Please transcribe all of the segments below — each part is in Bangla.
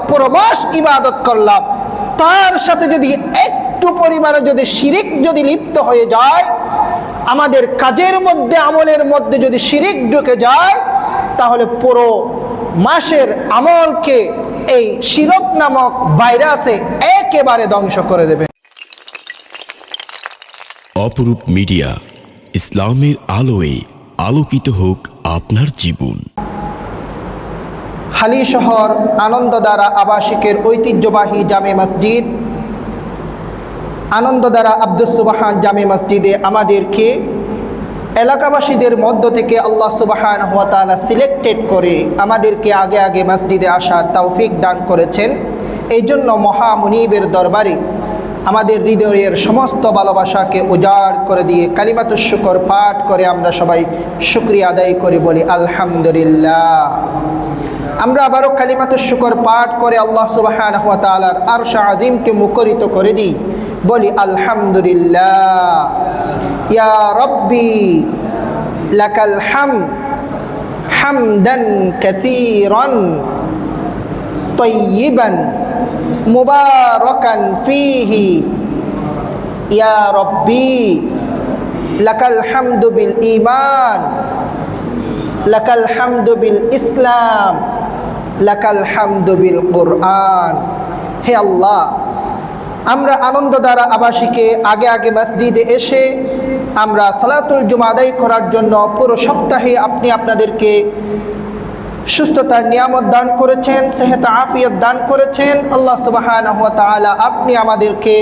পুরো মাস ইবাদত করলাম, তার সাথে যদি একটু পরিমাণে যদি শিরিক যদি লিপ্ত হয়ে যায়, আমাদের কাজের মধ্যে আমলের মধ্যে যদি শিরিক ঢুকে যায়, তাহলে পুরো মাসের আমলকে এই শিরক নামক ভাইরাসে একেবারে ধ্বংস করে দেবে। অপরূপ মিডিয়া, ইসলামের আলোয় আলোকিত হোক আপনার জীবন। হালি শহর আনন্দধারা আবাসিকের ঐতিহ্যবাহী জামে মসজিদ আনন্দধারা আব্দুস সুবহান জামে মসজিদে আমাদেরকে এলাকাবাসীদের মধ্য থেকে আল্লাহ সুবহানাহু ওয়া তাআলা সিলেক্টেড করে আমাদেরকে আগে আগে মসজিদে আসার তৌফিক দান করেছেন। এই জন্য মহামুনিবের দরবারে আমাদের হৃদয়ের সমস্ত ভালোবাসাকে উজাড় করে দিয়ে কালিমাতুশ শুকর পাঠ করে আমরা সবাই শুকরিয়া আদায় করে বলি আলহামদুলিল্লাহ। আমরা আবারও কালিমাতুশ শুকর পাঠ করে আল্লাহ সুবহানাহু ওয়া তাআলার আরশ আযীমকে মুখরিত করে দিই, বলি আলহামদুলিল্লাহ। ইয়া রব্বি লাকাল হামদ হামদান কাসীরান তাইয়িবান মুবারাকান ফীহি। ইয়া রব্বি লাকাল হামদু বিল ঈমান, লাকাল হামদু বিল ইসলাম, লাকাল হামদু বিল কুরআন। হে আল্লাহ, আমরা আনন্দধারা আবাসিকে আগে আগে মসজিদে এসে আমরা সালাতুল জুমা আদায় করার জন্য পুরো সপ্তাহে আপনি আপনাদেরকে সুস্থতার নিয়ামত দান করেছেন, সেহত আফিয়ত দান করেছেন। আল্লাহ সুবহানাহু ওয়া তাআলা আপনি আমাদেরকে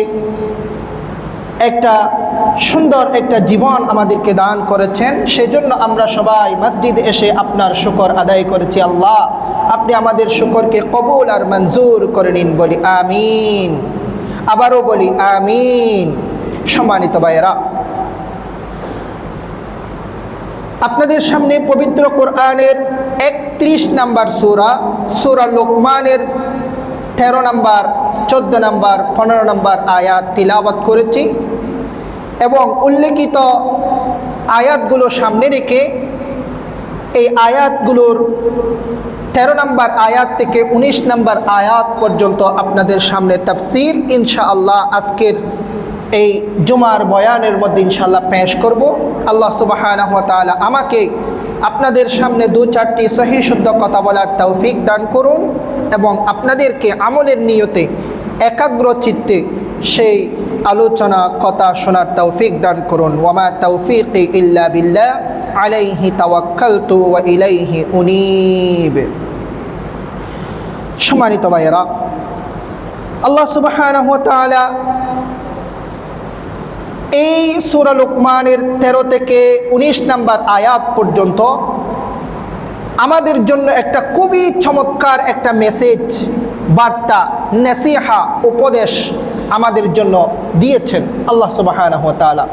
একটা সুন্দর একটা জীবন আমাদেরকে দান করেছেন, সেজন্য আমরা সবাই মসজিদে এসে আপনার শুকর আদায় করেছি। আল্লাহ, আপনি আমাদের শুকরকে কবুল আর মঞ্জুর করে নিন, বলি আমিন। আবারও বলি আমিন। সম্মানিত ভাইয়েরা, আপনাদের সামনে পবিত্র কোরআনের 31 নম্বর সূরা লোকমানের 13 নম্বর, 14 নম্বর, 15 নম্বর আয়াত তিলাওয়াত করেছি এবং উল্লেখিত আয়াতগুলো সামনে রেখে এই আয়াতগুলোর 13 নম্বর আয়াত থেকে 19 নম্বর আয়াত পর্যন্ত আপনাদের সামনে তাফসীর ইনশাআল্লাহ আজকের এই জুমার বয়ানের মধ্যে ইনশাআল্লাহ পেশ করব। আল্লাহ সুবহানাহু ওয়া তাআলা আমাকে আপনাদের সামনে 2-4টি সহিহ শুদ্ধ কথা বলার তৌফিক দান করুন এবং আপনাদেরকে আমলের নিয়তে একাগ্র চিত্তে সেই আলোচনা কথা শোনার তৌফিক দান করুন। ওয়ামা তৌফিকি ইল্লা বিল্লাহ আলাইহি তাওয়াক্কালতু ওয়া ইলাইহি উনীব। সম্মানিত ভাইয়েরা, আল্লাহ সুবহানাহু ওয়া তাআলা এই সূরা লোকমানের 13 থেকে 19 নম্বর আয়াত পর্যন্ত আমাদের জন্য একটা খুবই চমৎকার একটা মেসেজ, বার্তা, নসিহা, উপদেশ আমাদের জন্য দিয়েছেন আল্লাহ সুবহানাহু ওয়া তাআলা।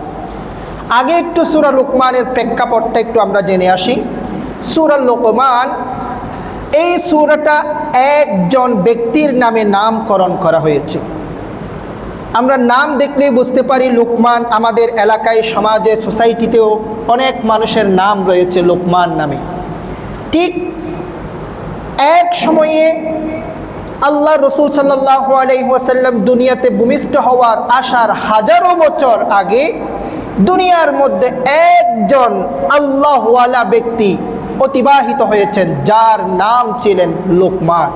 আগে একটু সূরা লোকমানের প্রেক্ষাপটটা একটু আমরা জেনে আসি। সূরা লোকমান, এই সূরাটা একজন ব্যক্তির নামে নামকরণ করা হয়েছে। আমরা নাম দেখলেই বুঝতে পারি লোকমান। আমাদের এলাকায়, সমাজে, সোসাইটিতেও অনেক মানুষের নাম রয়েছে লোকমান নামে। ঠিক এক সময়ে আল্লাহ রসুল সাল্লাল্লাহু আলাইহি ওয়াসাল্লাম দুনিয়াতে ভূমিষ্ঠ হওয়ার আসার হাজারো বছর আগে দুনিয়ার মধ্যে একজন আল্লাহওয়ালা ব্যক্তি অতিবাহিত হয়েছেন, যার নাম ছিলেন লোকমান,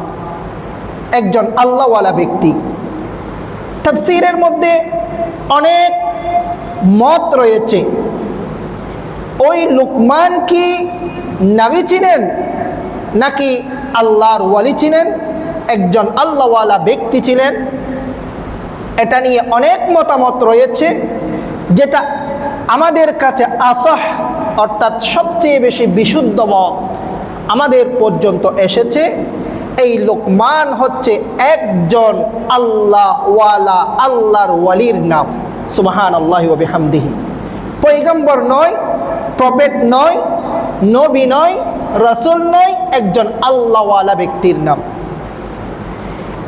একজন আল্লাহওয়ালা ব্যক্তি। তাফসীরের মধ্যে অনেক মত রয়েছে। ওই লোকমান কি নবী ছিলেন নাকি আল্লাহর ওয়ালি ছিলেন, একজন আল্লাহওয়ালা ব্যক্তি ছিলেন? এটা নিয়ে অনেক মতামত রয়েছে। যেটা আমাদের কাছে আসহ অর্থাৎ সবচেয়ে বেশি বিশুদ্ধ মত আমাদের পর্যন্ত এসেছে, এই লোকমান হচ্ছে একজন আল্লাহওয়ালা, আল্লাহর ওয়ালির নাম। সুবহানাল্লাহি ওয়া বিহামদিহি। পয়গম্বর নয়, প্রফেট নয়, নবী নয়, রাসূল নয়, একজন আল্লাহওয়ালা ব্যক্তির নাম।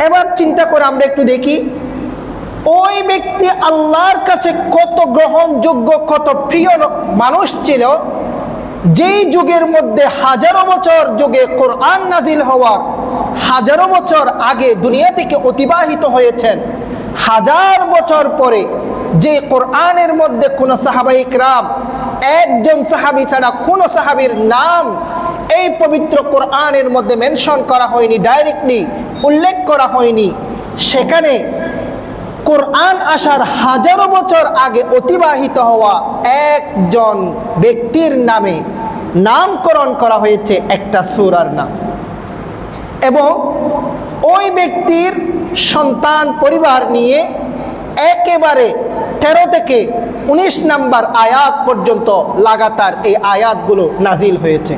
এবার চিন্তা করে আমরা একটু দেখি ওই ব্যক্তি আল্লাহর কাছে কত গ্রহণযোগ্য, কত প্রিয় মানুষ ছিল, যেই যুগের মধ্যে হাজারো বছর যুগে কোরআন নাজিল হওয়ার হাজারো বছর আগে দুনিয়া থেকে অতিবাহিত হয়েছেন, হাজার বছর পরে যে কোরআনের মধ্যে কোনো সাহাবায়ে ইকরাম, একজন সাহাবী ছাড়া কোনো সাহাবীর নাম এই পবিত্র কোরআনের মধ্যে মেনশন করা হয়নি, ডাইরেক্টলি উল্লেখ করা হয়নি, সেখানে কোরআন আসার হাজারো বছর আগে অতিবাহিত হওয়া একজন ব্যক্তির নামে নামকরণ করা হয়েছে একটা সূরার নাম। এবং ওই ব্যক্তির সন্তান পরিবার নিয়ে একেবারে 13 থেকে 19 নম্বর আয়াত পর্যন্ত লাগাতার এই আয়াতগুলো নাজিল হয়েছে।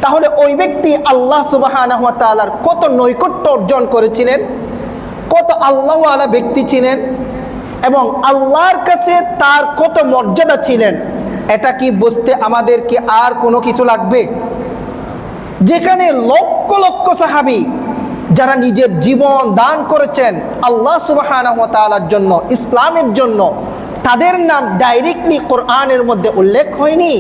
তাহলে ওই ব্যক্তি আল্লাহ সুবহানাহু ওয়া তাআলার কত নৈকট্য অর্জন করেছিলেন, কত আল্লাহওয়ালা ব্যক্তি ছিলেন, এবং আল্লাহর কাছে তার কত মর্যাদা ছিলেন, এটা কি বুঝতে আমাদের কি আর কোনো কিছু লাগবে? যেখানে লক্ষ লক্ষ সাহাবী যারা নিজের জীবন দান করেছেন আল্লাহ সুবহানাহু ওয়া তাআলার জন্য, ইসলামের জন্য, তাদের নাম ডাইরেক্টলি কোরআনের মধ্যে উল্লেখ হয়নি।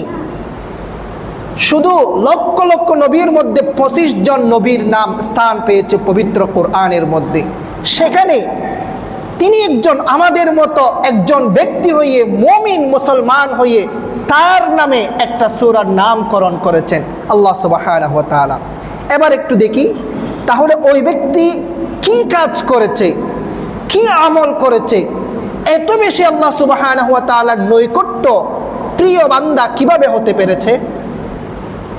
শুধু লক্ষ লক্ষ নবীর মধ্যে 25 জন নবীর নাম স্থান পেয়েছে পবিত্র কোরআনের মধ্যে। সেখানে তিনি একজন আমাদের মতো একজন ব্যক্তি হয়ে, মুমিন মুসলমান হয়ে, তার নামে একটা সূরার নামকরণ করেছেন আল্লাহ সুবহানাহু ওয়া তাআলা। এবার একটু দেখি তাহলে ওই ব্যক্তি কি কাজ করেছে, কি আমল করেছে, এত বেশি আল্লাহ সুবহানাহু ওয়া তাআলার নৈকট্য প্রিয় বান্দা কিভাবে হতে পেরেছে?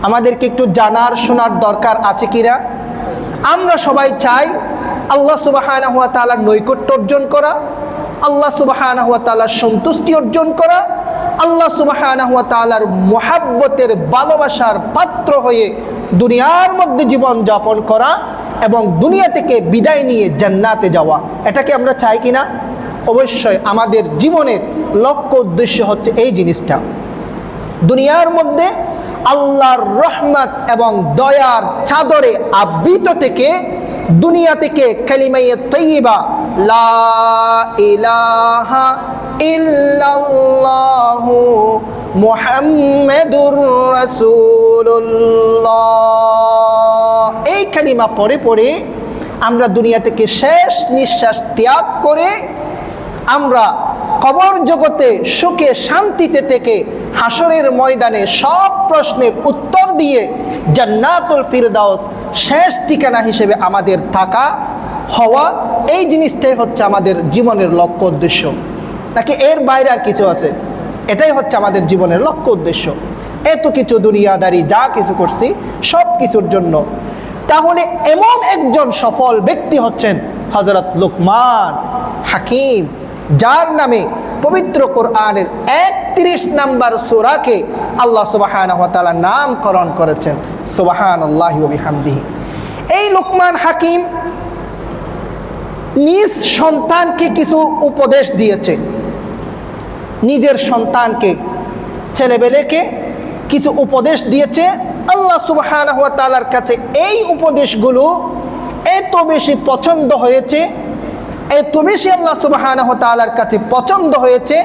আমাদেরকে একটু জানার শোনার দরকার আছে কিনা? আমরা সবাই চাই আল্লাহ সুবহানাহু ওয়া তাআলার নৈকট্য অর্জন করা, আল্লাহ সুবহানাহু ওয়া তাআলার সন্তুষ্টি অর্জন করা, আল্লাহ সুবহানাহু ওয়া তাআলার মুহাব্বতের ভালোবাসার পাত্র হয়ে দুনিয়ার মধ্যে জীবন যাপন করা এবং দুনিয়া থেকে বিদায় নিয়ে জান্নাতে যাওয়া। এটাকে আমরা চাই কিনা? অবশ্যই আমাদের জীবনের লক্ষ্য উদ্দেশ্য হচ্ছে এই জিনিসটা। দুনিয়ার মধ্যে আল্লাহর রহমত এবং দয়ার চাদরে আবৃত থেকে দুনিয়া থেকে কালিমায়ে তাইয়্যিবা লা ইলাহা ইল্লাল্লাহু মুহাম্মাদুর রাসূলুল্লাহ এই কালিমা পড়ে পড়ে আমরা দুনিয়া থেকে শেষ নিঃশ্বাস ত্যাগ করে আমরা কবর জগতে সুখে শান্তিতে থেকে হাসরের ময়দানে সব প্রশ্নের উত্তর দিয়ে জান্নাতুল ফিরদাউস শেষ ঠিকানা হিসেবে আমাদের থাকা হওয়া, এই জিনিসটাই হচ্ছে আমাদের জীবনের লক্ষ্য উদ্দেশ্য। নাকি এর বাইরে আর কিছু আছে? এটাই হচ্ছে আমাদের জীবনের লক্ষ্য উদ্দেশ্য। এত কিছু দুনিয়াদারি যা কিছু করছি সব কিছুর জন্য। তাহলে এমন একজন সফল ব্যক্তি হচ্ছেন হযরত লুকমান হাকিম, যার নামে পবিত্র কোরআনের 31 নম্বর সূরাকে আল্লাহ সুবহানাহু ওয়া তাআলা নামকরণ করেছেন। সুবহানাল্লাহি ওয়া বিহামদিহি। এই লুকমান হাকিম নিজ সন্তানকে কিছু উপদেশ দিয়েছে, নিজের সন্তানকে, ছেলেবেলেকে কিছু উপদেশ দিয়েছে। আল্লাহ সুবহানাহু ওয়া তাআলার কাছে এই উপদেশগুলো এত বেশি পছন্দ হয়েছে, এত বেশি আল্লাহ সুবহানাহু ওয়া তাআলার কাছে পছন্দ হয়েছে,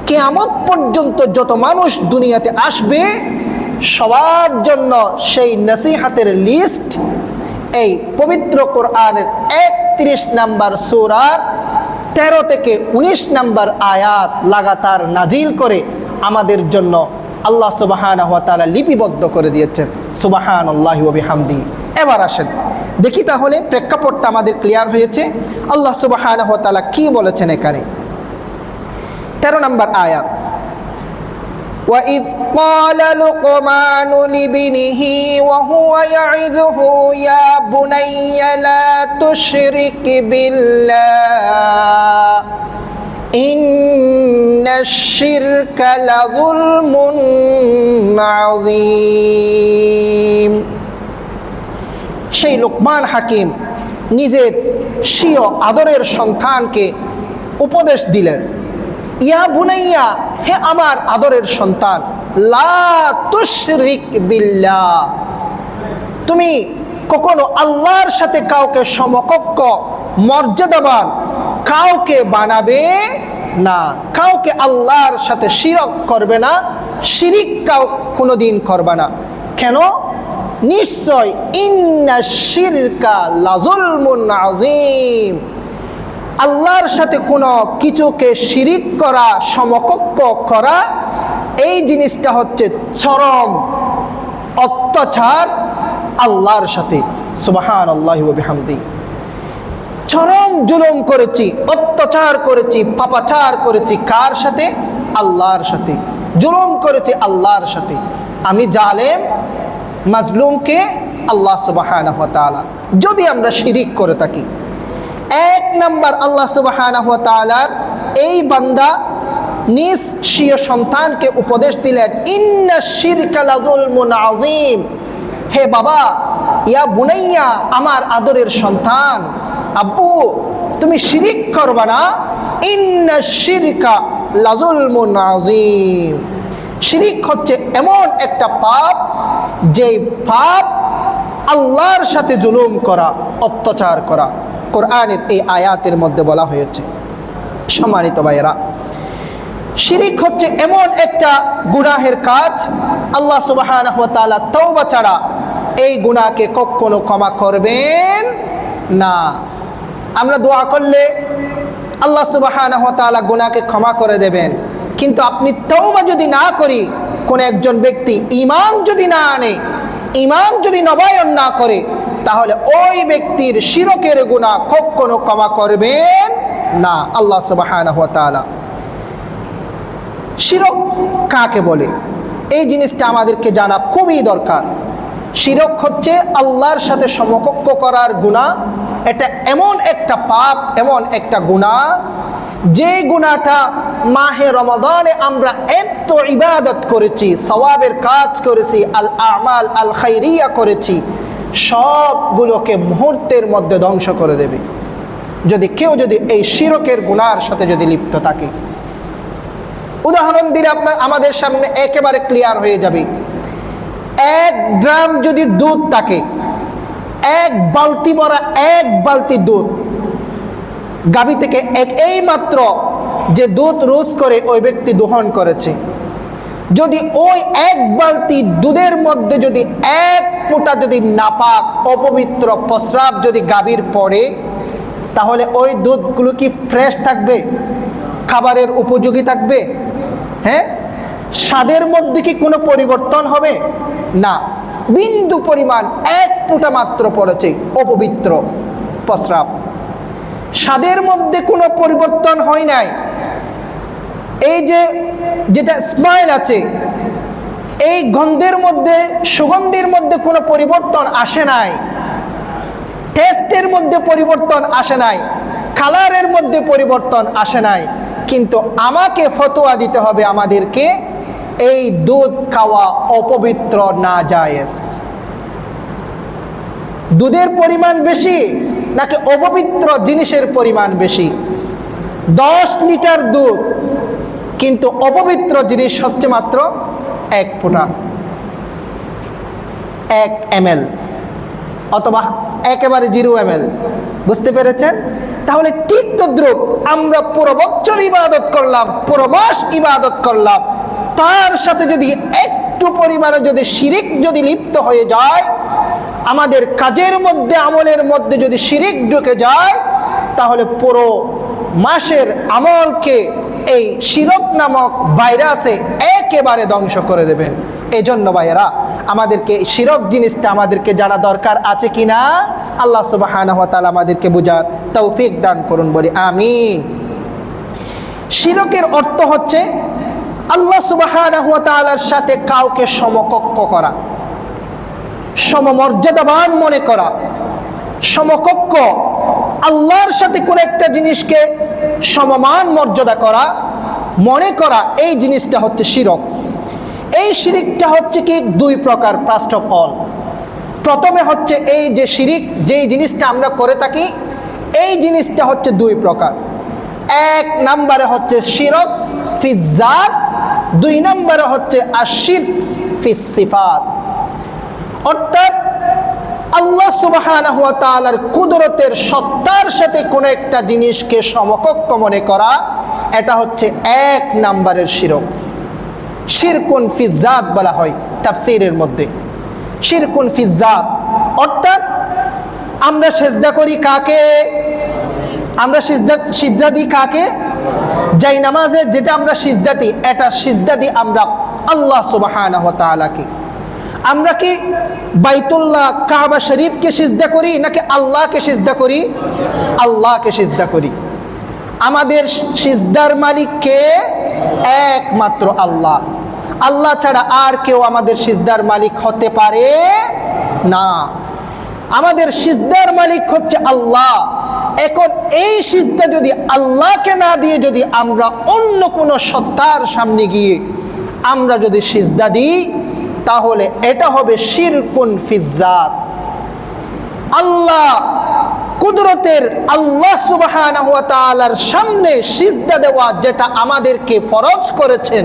কিয়ামত পর্যন্ত যত মানুষ দুনিয়াতে আসবে সবার জন্য সেই নসিহতের লিস্ট এই পবিত্র কোরআনের 31 নম্বর সূরার 13 থেকে 19 নম্বর আয়াত লাগাতার নাজিল করে আমাদের জন্য আল্লাহ সুবহানাহু ওয়া তাআলা লিপিবদ্ধ করে দিয়েছেন। সুবহানাল্লাহি ওয়া বিহামদিহি। এবার আসেন দেখি তাহলে প্রেক্ষাপটটা আমাদের ক্লিয়ার হয়েছে। আল্লাহ সুবহানাহু ওয়া তাআলা কি বলেছেন এখানে? 13 নম্বর আয়াত, وَإِذْ قَالَ لُقْمَانُ لِابْنِهِ وَهُوَ يَعِظُهُ يَا بُنَيَّ لَا تُشْرِكْ بِاللَّهِ إِنَّ الشِّرْكَ لَظُلْمٌ عَظِيمٌ। সেই লুকমান হাকিম নিজের স্বীয় আদরের সন্তানকে উপদেশ দিলেন, ইয়া বুনাইয়া, হে আমার আদরের সন্তান, লা তুশরিক বিল্লাহ, তুমি কখনো আল্লাহর সাথে কাউকে সমকক্ষ মর্যাদাবান কাউকে বানাবে না, কাউকে আল্লাহর সাথে শিরক করবে না, শিরিক কোনোদিন করবে না। কেন? নিশ্চয় ইন্না শিরকা লাযুলমুন আযীম, আল্লাহর সাথে কোনো কিছুকে শিরিক করা, সমকক্ষ করা, এই জিনিসটা হচ্ছে চরম অত্যাচার আল্লাহর সাথে। সুবহানাল্লাহি ওয়া বিহামদিহি। চরম জুলুম করেছি, অত্যাচার করেছি, পাপাচার করেছি কার সাথে? আল্লাহর সাথে। জুলুম করেছি আল্লাহর সাথে। আমি জালেম, মাজলুমকে আল্লাহ সুবহানাহু ওয়া তাআলা। যদি আমরা শিরিক করে থাকি, এক নাম্বার আল্লাহ সুবহানাহু ওয়া তাআলার এই বান্দা নিজ স্বীয় সন্তানকে উপদেশ দিলেন, ইন্না শিরকা লাযুলমুন আযীম, হে বাবা, ইয়া বুনাইয়া, আমার আদরের সন্তান, আব্বু তুমি শিরিক করবা না। ইন্না শিরকা লাযুলমুন আযীম, শিরিক হচ্ছে এমন একটা পাপ, যে পাপ আল্লাহর সাথে জুলুম করা, অত্যাচার করা। কোরআনের এই আয়াতের মধ্যে বলা হয়েছে। সম্মানিত ভাইয়েরা, শিরিক হচ্ছে এমন একটা গুনাহের কাজ, আল্লাহ সুবহানাহু ওয়া তাআলা তওবা ছাড়া এই গুনাহকে কখনো ক্ষমা করবেন না। আমরা দোয়া করলে আল্লাহ সুবহানাহু ওয়া তাআলা গুনাহকে ক্ষমা করে দেবেন, কিন্তু আপনি তওবা যদি না করি, কোন একজন ব্যক্তি ঈমান যদি না আনে, ঈমান যদি নবায়ন না করে, তাহলে ওই ব্যক্তির শিরকের গুনাহ কখনো ক্ষমা করবেন না আল্লাহ সুবহানাহু ওয়া তাআলা। শিরক কাকে বলে, এই জিনিসটা আমাদেরকে জানা খুবই দরকার। শিরক হচ্ছে আল্লাহর সাথে সমকক্ষ করার গুনাহ। এটা এমন একটা পাপ, এমন একটা গুনাহ, যে গুনাহটা মাহে রমাদানে আমরা এত ইবাদত করেছি, সওয়াবের কাজ করেছি, আল আমাল আল খাইরিয়া করেছি, সবগুলোকে মুহূর্তের মধ্যে ধ্বংস করে দেবে যদি কেউ যদি এই শিরকের গুনাহর সাথে যদি লিপ্ত থাকে। উদাহরণ দিলে আমাদের সামনে একেবারে ক্লিয়ার হয়ে যাবে। 1 গ্রাম যদি দুধ থাকে, 1 বালতি ভরা 1 বালতি দুধ গাভী থেকে এই মাত্র যে দুধ রোজ করে ওই ব্যক্তি দোহন করেছে, যদি ওই 1 বালতি দুধের মধ্যে যদি 1 ফোঁটা যদি নাপাক অপবিত্র প্রস্রাব যদি গাভীর পড়ে, তাহলে ওই দুধগুলো কি ফ্রেশ থাকবে? খাবারের উপযোগী থাকবে? হ্যাঁ? স্বাদের মধ্যে কি কোনো পরিবর্তন হবে? না। বিন্দু পরিমাণ 1 ফোঁটা মাত্র পড়েছে অপবিত্র প্রস্রাব, স্বাদের মধ্যে কোনো পরিবর্তন হয় নাই। এই যে যেটা স্মাইল আছে, এই গন্ধের মধ্যে, সুগন্ধির মধ্যে কোনো পরিবর্তন আসে নাই, টেস্টের মধ্যে পরিবর্তন আসে নাই, কালারের মধ্যে পরিবর্তন আসে নাই। কিন্তু আমাকে ফতোয়া দিতে হবে আমাদেরকে, এই দুধ খাওয়া অপবিত্র, নাজায়েজ। দুধের পরিমাণ বেশি নাকি অপবিত্র জিনিসের পরিমাণ বেশি? 10 লিটার দুধ, কিন্তু অপবিত্র জিনিস হচ্ছে মাত্র 1 ফোঁটা, 1 ml, অথবা একেবারে 0 ml। বুঝতে পেরেছেন? তাহলে ঠিক তদ্রুপ আমরা পুরো বছর ইবাদত করলাম, পুরো মাস ইবাদত করলাম, তার সাথে যদি একটু পরিমাণে যদি শিরিক যদি লিপ্ত হয়ে যায়, আমাদের কাজের মধ্যে, আমলের মধ্যে যদি শিরিক ঢুকে যায়, তাহলে পুরো মাসের আমলকে এই শিরক নামক ভাইরাসে একেবারে ধ্বংস করে দেবেন। এই জন্য ভাইয়েরা, আমাদেরকে শিরক জিনিসটা আমাদেরকে জানা দরকার আছে কিনা, আল্লাহ সুবহানাহু ওয়া তাআলা আমাদেরকে বুঝার তৌফিক দান করুন, বলি আমিন। শিরকের অর্থ হচ্ছে আল্লাহ সুবহানাহু ওয়া তাআলার সাথে কাউকে সমকক্ষ করা, সমমর্যাদাবান মনে করা, সমকক্ষ, আল্লাহর সাথে কোন একটা জিনিসকে সমমান মর্যাদা করা, মনে করা, এই জিনিসটা হচ্ছে শিরক। এই শিরিকটা হচ্ছে কি 2 প্রকার। ফার্স্ট অফ অল, প্রথমে হচ্ছে এই যে শিরিক, যেই জিনিসটা আমরা করে থাকি, এই জিনিসটা হচ্ছে 2 প্রকার। 1 নম্বরে হচ্ছে শিরক ফিজ যাত, 2 নম্বরে হচ্ছে আশিরক ফিস সিফাত। অর্থাৎ আল্লাহ সুবহানাহু ওয়া তাআলার কুদরতের সত্তার সাথে কোনো একটা জিনিসকে সমকক্ষ মনে করা, এটা হচ্ছে 1 নম্বরের শিরক। শিরকুন ফিজ যাত বলা হয় তাফসীরের মধ্যে। শিরকুন ফিজ্জাত, অর্থাৎ আমরা সিজদা করি কাকে? আমরা সিজদা দিই কাকে? যাই নামাজে যেটা আমরা সিজদা দিই, এটা সিজদা দিই আমরা আল্লাহ সুবহানাহু ওয়া তাআলাকে। আমরা কি বাইতুল্লাহ কাবা শরীফকে সিজদা করি নাকি আল্লাহকে সিজদা করি? আল্লাহকে সিজদা করি। আমাদের সিজদার মালিক কে? একমাত্র আল্লাহ। আল্লাহ ছাড়া আর কেউ আমাদের সিজদার মালিক হতে পারে না। আমাদের সিজদার মালিক হচ্ছে আল্লাহ। এখন এই সিজদা যদি আল্লাহকে না দিয়ে যদি আমরা অন্য কোনো সত্তার সামনে গিয়ে আমরা যদি সিজদা দিই, তাহলে এটা হবে শিরকুন ফিজ্জাত। আল্লাহ কুদরতের আল্লাহ সুবহানাহু ওয়া তাআলার সামনে সিজদা দেওয়া, যেটা আমাদেরকে ফরজ করেছেন,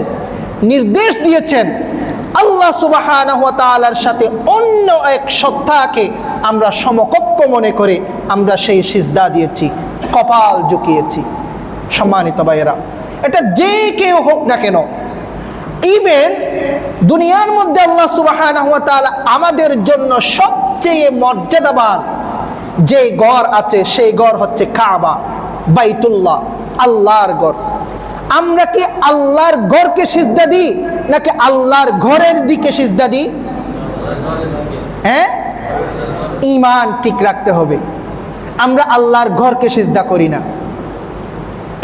নির্দেশ দিয়েছেন, আল্লাহ সুবহানাহু ওয়া তাআলার সাথে অন্য এক সত্তাকে আমরা সমকক্ষ মনে করে আমরা সেই সিজদা দিয়েছি, কপাল ঝুঁকিয়েছি। সম্মানিত ভাইয়েরা, এটা যে কেউ হোক না কেন, ইভেন দুনিয়ার মধ্যে আল্লাহ সুবহানাহু ওয়া তাআলা আমাদের জন্য সবচেয়ে মর্যাদাবান যে ঘর আছে সেই ঘর হচ্ছে কাবা, বাইতুল্লাহ, আল্লাহর ঘর। আমরা কি আল্লাহর ঘরকে সিজদা দিই নাকি আল্লাহর ঘরের দিকে সিজদা দিই? হ্যাঁ, ঈমান ঠিক রাখতে হবে। আমরা আল্লাহর ঘরকে সিজদা করি না।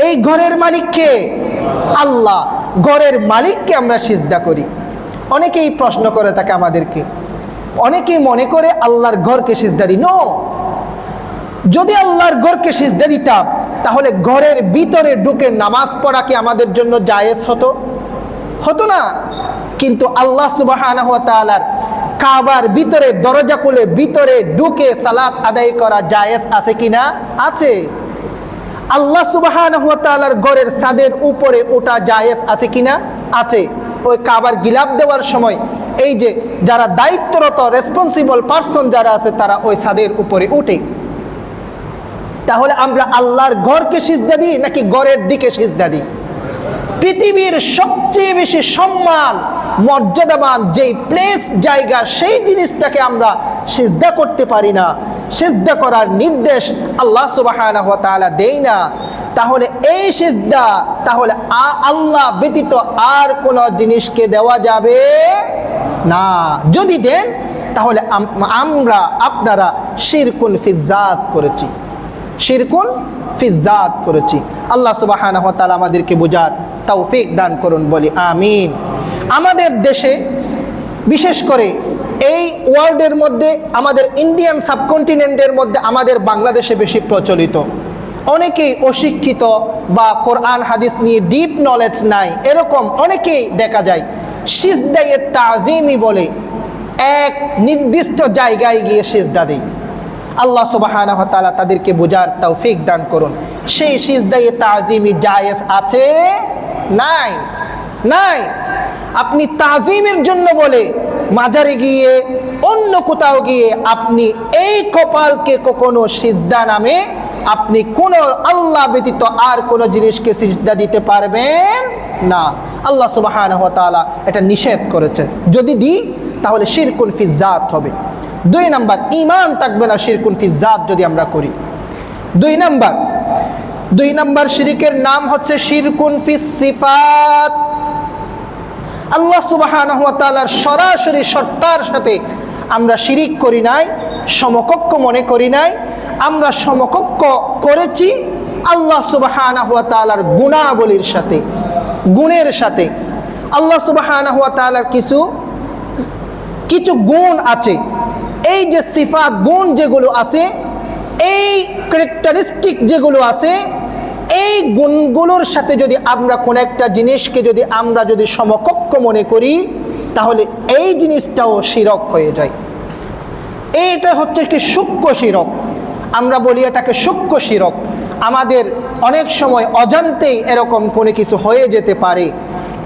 এই ঘরের মালিক কে? আল্লাহ। ঘরের মালিককে আমরা সিজদা করি। অনেকেই প্রশ্ন করে থাকে আমাদেরকে, অনেকেই মনে করে আল্লাহর ঘরকে সিজদা দিই। নো, যদি আল্লাহর ঘরকে সিজদা দিতাম তাহলে ঘরের ভিতরে ঢুকে নামাজ পড়া কি আমাদের জন্য জায়েজ হতো? হতো না। কিন্তু আল্লাহ সুবহানাহু ওয়া তাআলার কাবার ভিতরে দরজা খুলে ভিতরে ঢুকে সালাত আদায় করা জায়েজ আছে কিনা? আছে। আল্লাহ সুবহানাহু ওয়া তাআলার ঘরের ছাদের উপরে ওঠা জায়েজ আছে কিনা? আছে। ওই কাবার গিলাফ দেওয়ার সময় এই যে যারা দায়িত্বরত রেসপন্সিবল পারসন যারা আছে তারা ওই ছাদের উপরে উঠে। তাহলে আমরা আল্লাহর ঘরকে সিজদা দিই নাকি ঘরের দিকে সিজদা দিই? পৃথিবীর সবচেয়ে বেশি সম্মান মর্যাদাবান যেই প্লেস, জায়গা, সেই জিনিসটাকে আমরা সিজদা করতে পারি না, সিজদা করার নির্দেশ আল্লাহ সুবহানাহু ওয়া তাআলা দেয় না। তাহলে এই সিজদা তাহলে আল্লাহ ব্যতীত আর কোনো জিনিসকে দেওয়া যাবে না। যদি দেন তাহলে আমরা আপনারা শিরকুন ফিজ্জাত করেছি, শিরকুন ফিজ্জাত করেছি। আল্লাহ সুবহানাহু ওয়া তাআলা আমাদেরকে বোঝার তৌফিক দান করুন, বলি আমিন। আমাদের দেশে বিশেষ করে এই ওয়ার্ল্ডের মধ্যে, আমাদের ইন্ডিয়ান সাবকন্টিনেন্টের মধ্যে, আমাদের বাংলাদেশে বেশি প্রচলিত। অনেকেই অশিক্ষিত বা কোরআন হাদিস নিয়ে ডিপ নলেজ নাই, এরকম অনেকেই দেখা যায় সিজদায়ে তাজিমি বলে এক নির্দিষ্ট জায়গায় গিয়ে সিজদা দেয়। আল্লাহ সুবহানাহু ওয়া তাআলা তাদেরকে বোঝার তৌফিক দান করুন। সেই সিজদায়ে তাজিমি জায়েজ আছে? নাই, নাই। আপনি তাজিমের জন্য বলে মাজারে গিয়ে অন্য কোথাও গিয়ে আপনি এই কপালকে কখনো সিজদা নামে আপনি কোনো আল্লাহ ব্যতীত আর কোনো জিনিসকে সিজদা দিতে পারবেন না। আল্লাহ সুবহানাহু ওয়া তাআলা এটা নিষেধ করেছেন। যদি দিই তাহলে শিরকুন ফিজ্জাত হবে। 2 নাম্বার, ঈমান থাকবে না শিরকুন ফিজ্জাত যদি আমরা করি। 2 নাম্বার শিরকের নাম হচ্ছে শিরকুন ফিস সিফাত। আল্লাহ সুবহানাহু ওয়া তাআলার সরাসরি সত্তার সাথে আমরা শিরিক করি নাই, সমকক্ষ মনে করি নাই। আমরা সমকক্ষ করেছি আল্লাহ সুবহানাহু ওয়া তাআলার গুণাবলীর সাথে, গুণের সাথে। আল্লাহ সুবহানাহু ওয়া তাআলার কিছু গুণ আছে। এই যে সিফাত, গুণ যেগুলো আছে, এই ক্যারেক্টারিস্টিক যেগুলো আছে, এই গুণগুলোর সাথে যদি আমরা কোন একটা জিনিসকে যদি আমরা সমকক্ষ মনে করি তাহলে এই জিনিসটাও শিরক হয়ে যায়। এইটা হচ্ছে কি সূক্ষ্ম শিরক, আমরা বলি এটাকে সূক্ষ্ম শিরক। আমাদের অনেক সময় অজান্তেই এরকম কোনো কিছু হয়ে যেতে পারে।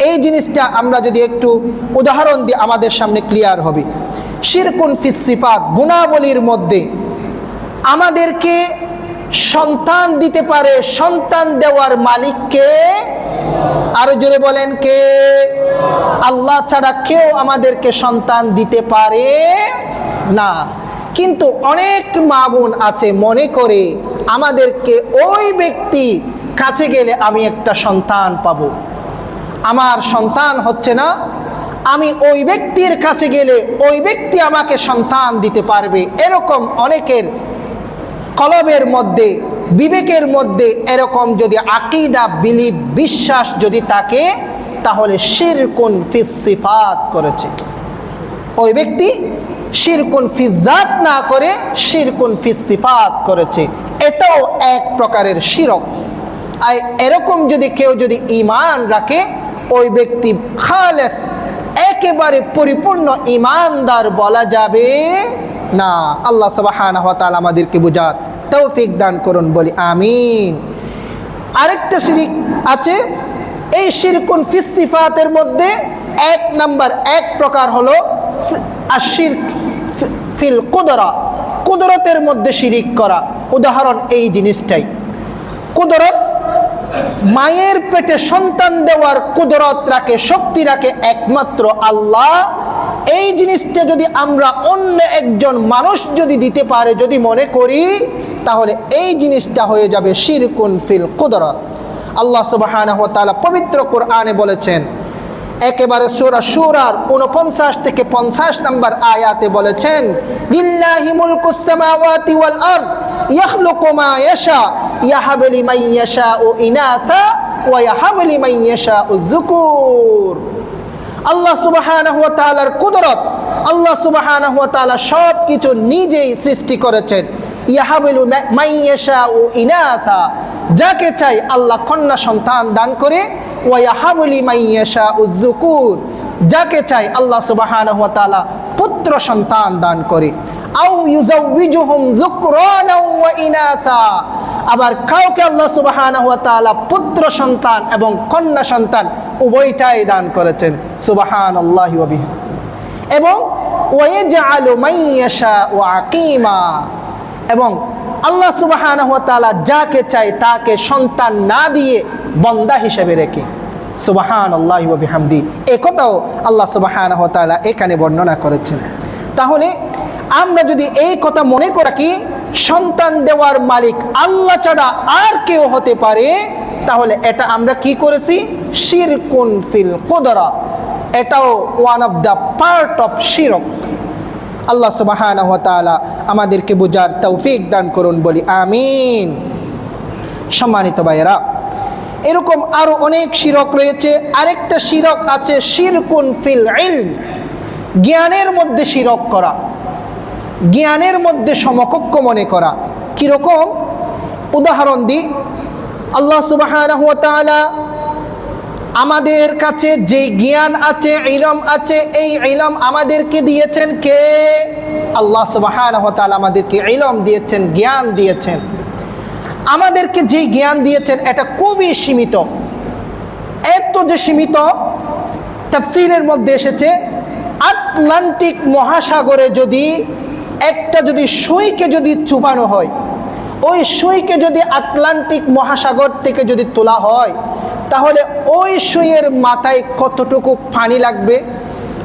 এই জিনিসটা আমরা যদি একটু উদাহরণ দিই আমাদের সামনে ক্লিয়ার হবে। শিরকুন ফিস সিফাত, গুণাবলীর মধ্যে আমাদেরকে সন্তান দিতে পারে, সন্তান দেওয়ার মালিককে আরো জোরে বলেন কে? আল্লাহ ছাড়া কেউ আমাদেরকে সন্তান দিতে পারে না। কিন্তু অনেক মা বোন আছে মনে করে আমাদেরকে ওই ব্যক্তি কাছে গেলে আমি একটা সন্তান পাবো, আমার সন্তান হচ্ছে না, আমি ওই ব্যক্তির কাছে গেলে ওই ব্যক্তি আমাকে সন্তান দিতে পারবে। এরকম অনেকের কলবের মধ্যে, বিবেকের মধ্যে এরকম যদি আকীদা, বিলিভ, বিশ্বাস যদি থাকে, তাহলে শিরকুন ফিস সিফাত করেছে। ওই ব্যক্তি শিরকুন ফিস জাত না করে শিরকুন ফিস সিফাত করেছে। এটাও এক প্রকারের শিরক। আর এরকম যদি কেউ যদি ঈমান রাখে, ওই ব্যক্তি খালেস, একেবারে পরিপূর্ণ ঈমানদার বলা যাবে না। আল্লাহ সুবহানাহু ওয়া তাআলা আমাদেরকে বুঝার তৌফিক দান করুন, বলি আমিন। আরেকটা শিরক আছে, এই শিরকুন ফিস সিফাতের মধ্যে এক নাম্বার, এক প্রকার হলো আশিরক ফিল কুদরা, কুদরতের মধ্যে শিরিক করা। উদাহরণ এই জিনিসটাই, কুদরত, মায়ের পেটে সন্তান দেওয়ার কুদরত রাখে, শক্তি রাখে একমাত্র আল্লাহ। এই জিনিসটা যদি আমরা অন্য একজন মানুষ যদি দিতে পারে, যদি মনে করি, তাহলে এই জিনিসটা হয়ে যাবে শিরকুন ফিল কুদরত। আল্লাহ সুবহানাহু ওয়া তাআলা পবিত্র কোরআনে বলেছেন, একেবারে সূরা সূরার 49 থেকে 50 নম্বর আয়াতে বলেছেন, লিল্লাহি মুলকুস সামাওয়াতি ওয়াল আরদ ইয়াখলুকু মা ইয়াশা ইয়াহাবু লিমান ইয়াশাউ ইনাসা ওয়া ইয়াহাবু লিমান ইয়াশাউ যুকুর। আল্লাহ সুবহানাহু ওয়া তাআলার কুদরত, আল্লাহ সুবহানাহু ওয়া তাআলা সব কিছু নিজেই সৃষ্টি করেছেন। ইয়াহাবু মান ইয়াশাউ ইনাসা, যাকে চাই আল্লাহ কন্যা সন্তান দান করে। ওয়া ইয়াহাবু লিমান ইয়াশাউ যুকুর, যাকে চাই আল্লাহ সুবহানাহু ওয়া তাআলা পুত্র সন্তান দান করে। আও ইউযাওয়িজুহুম যুকরানা ওয়া ইনাসা, আবার কাউকে আল্লাহ সুবহানাহু ওয়া তাআলা পুত্র সন্তান এবং কন্যা সন্তান উভয়টাই দান করেছেন। সুবহানাল্লাহি ওয়া বিহামদিহি। এবং ওয়া ইয়াজআলু মান ইয়াশাউ আকীমা, এবং আল্লাহ সুবহানাহু ওয়া তাআলা যাকে চায় তাকে সন্তান না দিয়ে বান্দা হিসেবে রেখে। সুবহানাল্লাহি ওয়া বিহামদিহি। এই কথাও আল্লাহ সুবহানাহু ওয়া তাআলা এখানে বর্ণনা করেছেন। তাহলে আমরা যদি এই কথা মনে করে রাখি, সন্তান দেওয়ার মালিক আল্লাহ ছাড়া আর কেউ হতে পারে, তাহলে এটা আমরা কি করেছি? শিরকুন ফিল কুদরা। এটাও one of the part of শিরক। আল্লাহ সুবহানাহু ওয়া তাআলা আমাদেরকে বুঝার তৌফিক দান করুন, বলি আমিন। সম্মানিত ভাইয়েরা, এরকম আরো অনেক শিরক রয়েছে। আরেকটা শিরক আছে শিরকুন ফিল ইলম, জ্ঞানের মধ্যে শিরক করা, জ্ঞানের মধ্যে সমকক্ষ মনে করা। কিরকম? উদাহরণ দিই। আল্লাহ সুবহানাহু ওয়া তাআলা আমাদের কাছে যে জ্ঞান আছে, ইলম আছে, এই ইলম আমাদেরকে দিয়েছেন কে? আল্লাহ সুবহানাহু ওয়া তাআলা আমাদেরকে ইলম দিয়েছেন, জ্ঞান দিয়েছেন। আমাদেরকে যে জ্ঞান দিয়েছেন এটা খুবই সীমিত। এত যে সীমিত, তাফসীরের মধ্যে এসেছে, আটলান্টিক মহাসাগরে যদি যদি সুইকে যদি চুপানো হয়, ওই সুইকে যদি আটলান্টিক মহাসাগর থেকে যদি তোলা হয়, তাহলে ওই সুইয়ের মাথায় কতটুকু পানি লাগবে,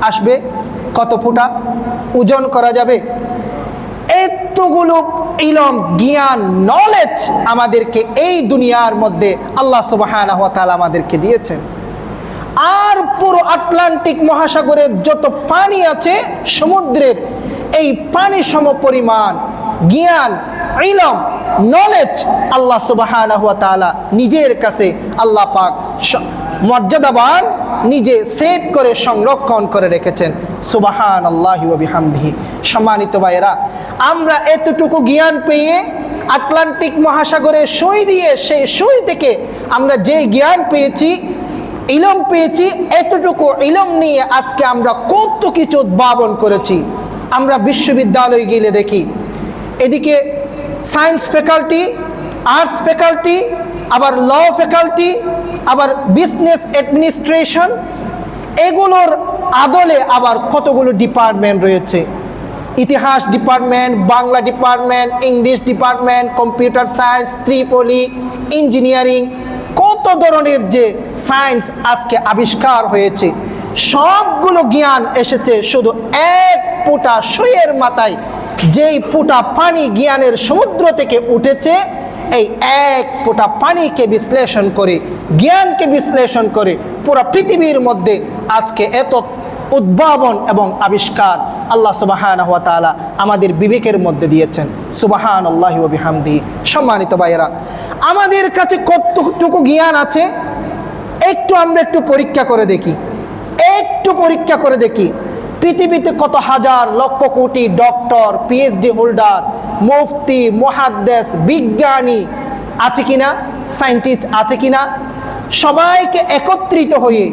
আসবে, কত ফুটা ওজন করা যাবে? এতগুলো ইলম, জ্ঞান, নলেজ আমাদেরকে এই দুনিয়ার মধ্যে আল্লাহ সুবহানাহু ওয়া তাআলা আমাদেরকে দিয়েছেন। আর পুরো আটলান্টিক মহাসাগরের যত পানি আছে সমুদ্রের, এই পানি সম পরিমাণ জ্ঞান, ইলম, নলেজ আল্লাহ সুবহানাহু ওয়া তাআলা নিজের কাছে আল্লাহ পাক মর্যাদাবান নিজে সেভ করে সংরক্ষণ করে রেখেছেন। সুবহানাল্লাহি ওয়া বিহামদিহি। সম্মানিত ভাইয়েরা, আমরা এতটুকু জ্ঞান পেয়ে আটলান্টিক মহাসাগরে সুই দিয়ে, সেই সুই থেকে আমরা যে জ্ঞান পেয়েছি, ইলম পেয়েছি, এতটুকু ইলম নিয়ে আজকে আমরা কত কিছু উদ্ভাবন করেছি। আমরা বিশ্ববিদ্যালয়ে গেলে দেখি, এদিকে সায়েন্স ফ্যাকাল্টি, আর্টস ফ্যাকাল্টি, আবার ল ফ্যাকাল্টি, আবার বিজনেস অ্যাডমিনিস্ট্রেশন, এগুলোর আদলে আবার কতগুলো ডিপার্টমেন্ট রয়েছে। ইতিহাস department, Bangla department, English department, computer science, ত্রিপলি, ইঞ্জিনিয়ারিং, কত কত ধরনের যে সায়েন্স আজকে আবিষ্কার হয়েছে, সবগুলো জ্ঞান এসেছে শুধু এক ফোঁটা সুইয়ের মাথায়। যেই ফোঁটা পানি জ্ঞানের সমুদ্র থেকে উঠেছে, এই এক ফোঁটা পানিকে বিশ্লেষণ করে, জ্ঞানকে বিশ্লেষণ করে পুরো পৃথিবীর মধ্যে আজকে এত উদ্ভাবন এবং আবিষ্কার আল্লাহ সুবহানাহু ওয়া তাআলা আমাদের বিবেকের মধ্যে দিয়েছেন। সুবহানাল্লাহি ওয়া বিহামদিহি। সম্মানিত ভাইয়েরা, আমাদের কাছে কতটুকু জ্ঞান আছে আমরা একটু পরীক্ষা করে দেখি। পৃথিবীতে কত হাজার lakh crore doctor, PhD holder, মুফতি, মুহাদ্দিস, বিজ্ঞানী আছে কিনা, সায়েন্টিস্ট আছে কিনা? সবাইকে একত্রিত হয়ে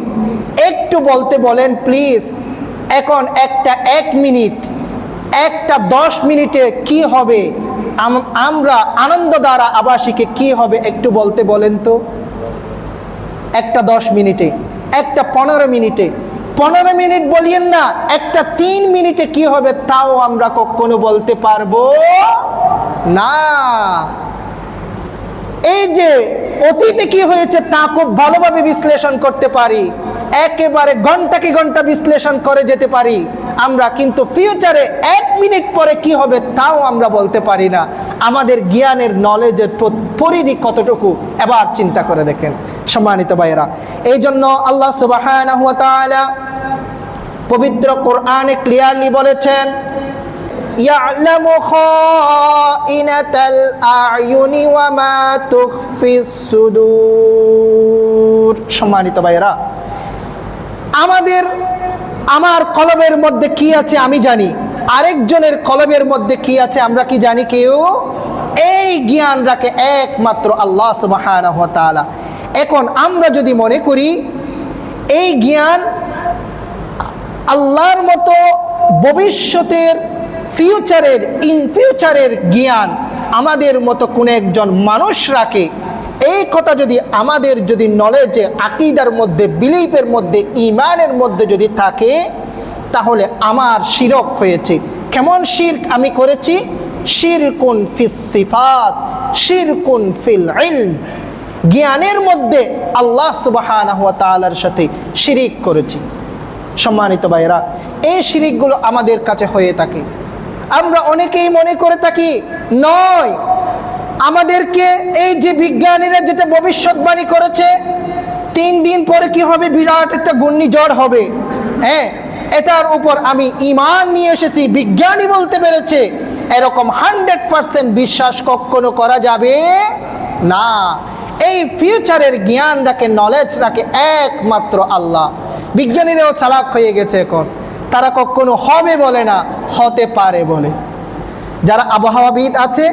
একটু বলতে বলেন প্লিজ, এখন একটা 1 মিনিট, একটা 10 মিনিটে কি হবে? আমরা আনন্দধারা আবাসিকে কি হবে একটু বলতে বলেন তো। একটা 10 মিনিটে, একটা 15 মিনিটে, 15 মিনিট বলিয়েন না, একটা 3 মিনিটে কি হবে তাও আমরা কখনো বলতে পারবো না। এই যে অতীতে কি হয়েছে তা খুব ভালোভাবে বিশ্লেষণ করতে পারি, একেবারে ঘন্টাকে ঘন্টা বিশ্লেষণ করে যেতে পারি আমরা, কিন্তু ফিউচারে 1 মিনিট পরে কি হবে তাও আমরা বলতে পারি না। আমাদের জ্ঞানের নলেজের পরিধি কতটুকু এবার চিন্তা করে দেখেন সম্মানিত ভাইয়েরা। এই জন্য আল্লাহ সুবহানাহু ওয়া তাআলা পবিত্র কোরআনে ক্লিয়ারলি বলেছেন, ইয়ালামু খাইনাতাল আয়ুনি ওয়া মা তুখফিস সুদূর। সম্মানিত ভাইয়েরা, আমার কলবের মধ্যে কি আছে আমি জানি, আরেকজনের কলবের মধ্যে কি আছে আমরা কি জানি কেউ? এই জ্ঞান রাখে একমাত্র আল্লাহ সুবহানাহু ওয়া তাআলা। এখন আমরা যদি মনে করি এই জ্ঞান আল্লাহর মতো ভবিষ্যতের ইন ফিউচারের জ্ঞান আমাদের মতো কোন একজন মানুষ রাখে, এই কথা যদি আমাদের যদি নলেজে, আকীদার মধ্যে, বিলিফের মধ্যে, ঈমানের মধ্যে যদি থাকে, তাহলে আমার শিরক হয়েছে। কেমন শিরক আমি করেছি? শিরকুন ফিস সিফাত, শিরকুন ফিল ইলম। জ্ঞানের মধ্যে আল্লাহ সুবহানাহু ওয়া তাআলার সাথে শিরিক করেছি। সম্মানিত ভাইয়েরা, এই শিরিকগুলো আমাদের কাছে হয়ে থাকে। আমরা অনেকেই মনে করে থাকি নয়, আমাদেরকে এই যে বিজ্ঞানীরা যেটা ভবিষ্যৎবাণী করেছে 3 দিন পরে কি হবে, বিরাট একটা ঘূর্ণিঝড় হবে, হ্যাঁ, এটার উপর আমি ঈমান নিয়ে এসেছি, বিজ্ঞানী বলতে পেরেছে, এরকম 100% বিশ্বাস কখনো করা যাবে না। এই ফিউচারের জ্ঞান রাখে, নলেজ রাখে একমাত্র আল্লাহ। বিজ্ঞানীরাও চালাক হয়ে গেছে এখন, তারা কখনো হবে বলে না, হতে পারে বলে। যারা আবহাওয়াবিদ আছে,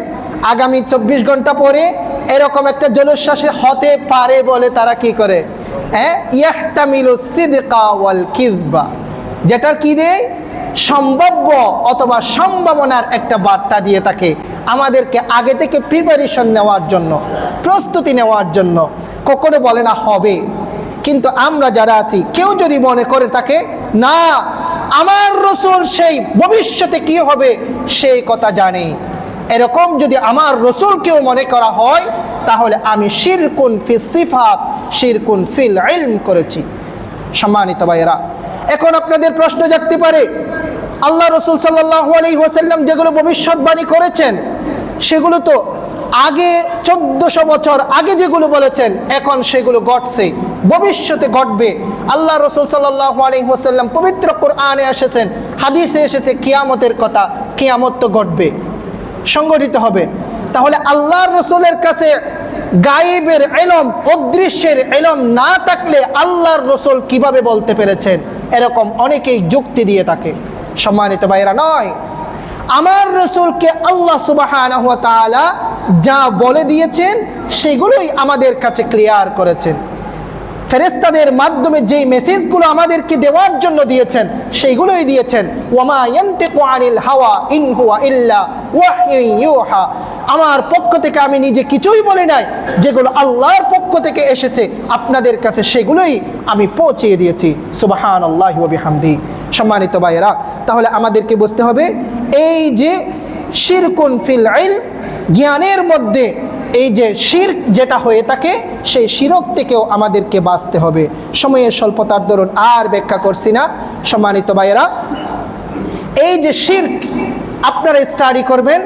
আগামী 24 ঘন্টা পরে এরকম একটা জলোচ্ছ্বাসে হতে পারে বলে তারা কি করে, ইয়াহতামিলু সিদকা ওয়াল কিযবা, যেটা কি দেয়, সম্ভাব্য অথবা সম্ভাবনার একটা বার্তা দিয়ে থাকে আমাদেরকে আগে থেকে প্রিপারেশন নেওয়ার জন্য, প্রস্তুতি নেওয়ার জন্য। কখনো বলে না হবে। কিন্তু আমরা যারা আছি, কেউ যদি মনে করে থাকে না আমার রাসূল সেই ভবিষ্যতে কি হবে সেই কথা জানে, এরকম যদি আমার রাসূলকেও মনে করা হয়, তাহলে আমি শিরকুন ফিস সিফাত, শিরকুন ফিল ইলম করেছি। সম্মানিত ভাইয়েরা, এখন আপনাদের প্রশ্ন জাগতে পারে, আল্লাহ রাসূল সাল্লাল্লাহু আলাইহি ওয়াসাল্লাম যেগুলো ভবিষ্যৎবাণী করেছেন সেগুলো তো আগে 1400 বছর আগে যেগুলো বলেছেন এখন সেগুলো ঘটছে, ভবিষ্যতে ঘটবে। আল্লাহ রাসূল সাল্লাল্লাহু আলাইহি ওয়াসাল্লাম পবিত্র কোরআনে এসেছেন, হাদিসে এসেছে কিয়ামতের কথা, কিয়ামত তো ঘটবে, সংগঠিত হবে। তাহলে আল্লাহর রাসূলের কাছে গায়েবের ইলম, অদৃশ্যের ইলম না থাকলে আল্লাহর রাসূল কিভাবে বলতে পেরেছেন? এরকম অনেকেই যুক্তি দিয়ে থাকে। সম্মানিত ভাইরা, নয়, আমার রাসূলকে আল্লাহ সুবহানাহু ওয়া তাআলা যা বলে দিয়েছেন সেগুলোই আমাদের কাছে ক্লিয়ার করেছেন। ফেরেশতাদের মাধ্যমে যেই মেসেজগুলো আমাদেরকে দেওয়ার জন্য দিয়েছেন সেইগুলোই দিয়েছেন। ওয়ামা ইয়ানতিকু আনিল হাওয়া ইন হুয়া ইল্লা ওয়াহয়ুন ইউহা, আমার পক্ষ থেকে আমি নিজে কিছুই বলি নাই, যেগুলো আল্লাহর পক্ষ থেকে এসেছে আপনাদের কাছে সেগুলোই আমি পৌঁছে দিয়েছি। সুবহানাল্লাহি ওয়া বিহামদিহি। সম্মানিত ভাইয়েরা, তাহলে আমাদেরকে বুঝতে হবে এই যে শিরকুন ফিল ইলম, জ্ঞানের মধ্যে এই যে শিরক যেটা হয়ে থাকে সেই শিরক থেকেও আমাদেরকে বাঁচতে হবে। সময়ের স্বল্পতার দরুন আর ব্যাখ্যা করছি না। সম্মানিত ভাইয়েরা, এই যে শিরক আপনারা স্টাডি করবেন,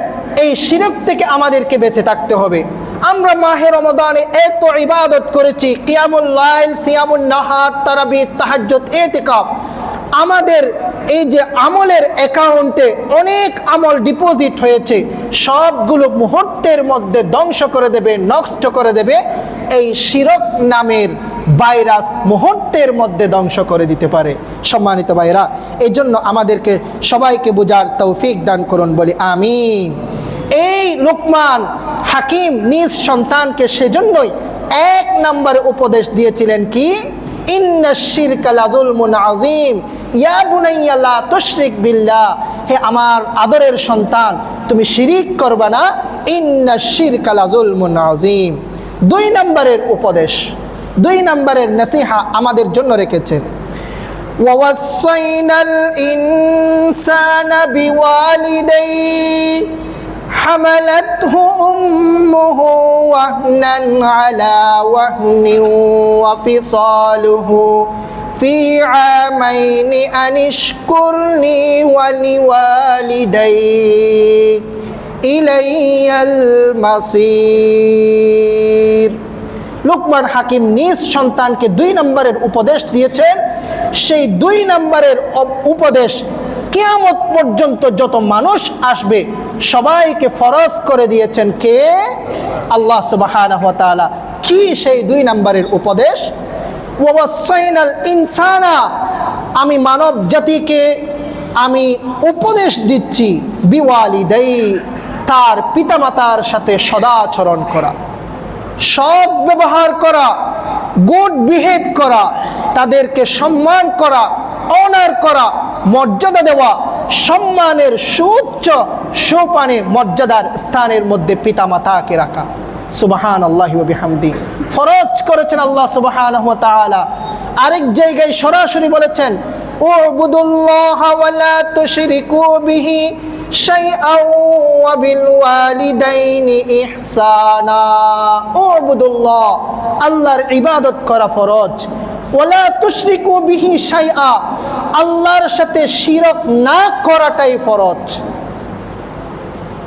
এই শিরক থেকে আমাদেরকে বেঁচে থাকতে হবে। আমরা মাহে রমজানে এত ইবাদত করেছি, কিয়ামুল লাইল, সিয়ামুন নাহার, তারাবিহ, তাহাজ্জুদ, ইতিকাফ। আমাদের এই যে আমলের অ্যাকাউন্টে অনেক আমল ডিপোজিট হয়েছে, সবগুলো মুহূর্তের মধ্যে ধ্বংস করে দেবে, নষ্ট করে দেবে এই শিরক নামের ভাইরাস, মুহূর্তের মধ্যে ধ্বংস করে দিতে পারে। সম্মানিত ভাইরা, এই জন্য আমাদেরকে সবাইকে বুঝার তৌফিক দান করুন, বলি আমিন। এই লোকমান হাকিম নিজ সন্তানকে সেজন্যই 1 নম্বরে উপদেশ দিয়েছিলেন কি, ইন্নাশ শিরকা লাযুলমুন আযীম ইয়া বুনাইয়া লা তুশরিক বিল্লাহ, হে আমার আদরের সন্তান তুমি শিরিক করবা না, ইন্নাশ শিরকা লাযুলমুন আযীম। 2 নম্বরের উপদেশ, 2 নম্বরের নসিহা আমাদের জন্য রেখেছেন, ওয়াওয়াসাইনাল ইনসানা বিওয়ালিদাইহি حملته أمه وهنا على وهن وفصاله في عامين أن اشكر لي ولوالديك إلي المصير। লুকমান হাকিম নিজ সন্তানকে 2 নম্বরের উপদেশ দিয়েছেন। সেই 2 নম্বরের উপদেশ কিয়ামত পর্যন্ত যত মানুষ আসবে সবাইকে ফরজ করে দিয়েছেন কে? আল্লাহ সুবহানাহু ওয়া তাআলা। কি সেই 2 নম্বরের উপদেশ? ওয়াসাইনাল ইনসানা, আমি মানব জাতিকে আমি উপদেশ দিচ্ছি, বিওয়ালিদাই, তার পিতামাতার সাথে সদাচরণ করা, সৎ ব্যবহার করা, গুড বিহেভ করা, তাদেরকে সম্মান করা, অনার করা, মর্যাদা দেওয়া, সম্মানের সুউচ্চ সোপানে মর্যাদার স্থানের মধ্যে পিতামাতাকে রাখা। সুবহানাল্লাহি ওয়া বিহামদি, ফরজ করেছেন আল্লাহ সুবহানাহু ওয়া তাআলা। আরেক জায়গায় সরাসরি বলেছেন, উবুদুল্লাহা ওয়া লা তুশরিকু বিহি শাইআন ওয়া বিল ওয়ালিদাইনি ইহসানা। উবুদুল্লাহ, আল্লাহর ইবাদত করা ফরজ, ওয়ালা তুশরিকু বিহি শাইআ, আল্লাহর সাথে শিরক না করাটাই ফরজ।